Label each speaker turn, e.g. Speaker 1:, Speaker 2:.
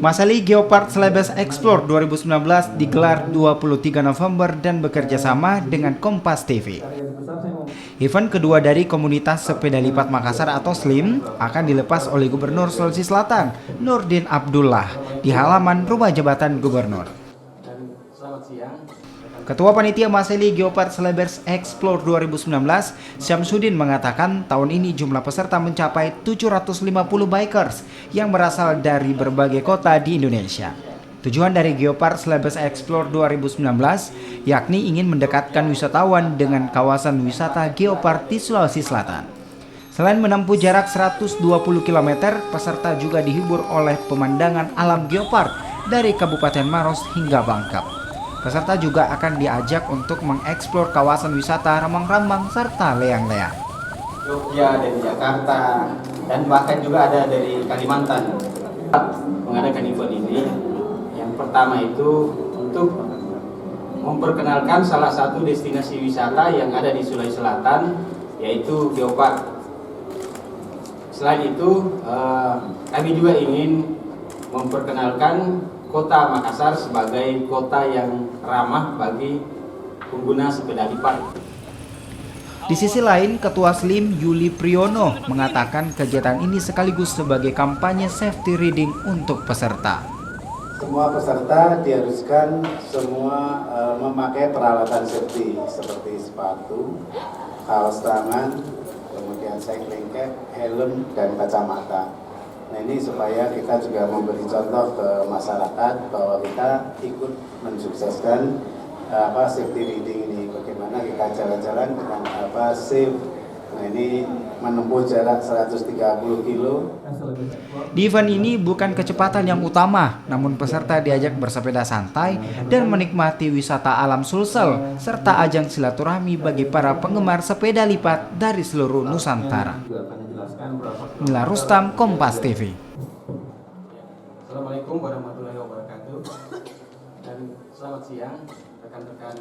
Speaker 1: Masali Geopark Celebes Explore 2019 digelar 23 November dan bekerja sama dengan Kompas TV. Event kedua dari komunitas sepeda lipat Makassar atau SLIM akan dilepas oleh Gubernur Sulawesi Selatan, Nurdin Abdullah, di halaman rumah jabatan Gubernur. Ketua Panitia Masali Geopark Celebes Explore 2019, Syamsuddin mengatakan tahun ini jumlah peserta mencapai 750 bikers yang berasal dari berbagai kota di Indonesia. Tujuan dari Geopark Celebes Explore 2019 yakni ingin mendekatkan wisatawan dengan kawasan wisata geopark di Sulawesi Selatan. Selain menempuh jarak 120 km, peserta juga dihibur oleh pemandangan alam geopark dari Kabupaten Maros hingga Bangkap. Peserta juga akan diajak untuk mengeksplor kawasan wisata Ramang-Ramang serta Leang-Leang.
Speaker 2: Jogja, dari Jakarta, dan bahkan juga ada dari Kalimantan mengadakan event ini. Yang pertama itu untuk memperkenalkan salah satu destinasi wisata yang ada di Sulawesi Selatan, yaitu Geopark. Selain itu, kami juga ingin memperkenalkan Kota Makassar sebagai kota yang ramah bagi pengguna sepeda lipat.
Speaker 1: Di sisi lain, Ketua SLIM Yuli Priyono mengatakan kegiatan ini sekaligus sebagai kampanye safety riding untuk peserta.
Speaker 3: Semua peserta diharuskan semua memakai peralatan safety seperti sepatu, kaos tangan, kemudian cycling cap, helm, dan kacamata. Nah ini supaya kita juga memberi contoh ke masyarakat bahwa kita ikut mensukseskan safety riding ini. Bagaimana kita jalan-jalan dengan safe. Nah ini menempuh jarak 130 kilo.
Speaker 1: Di event ini bukan kecepatan yang utama, namun peserta diajak bersepeda santai dan menikmati wisata alam Sulsel serta ajang silaturahmi bagi para penggemar sepeda lipat dari seluruh Nusantara. Mila Rustam, Kompas TV.
Speaker 2: Assalamualaikum warahmatullahi wabarakatuh dan selamat siang rekan-rekan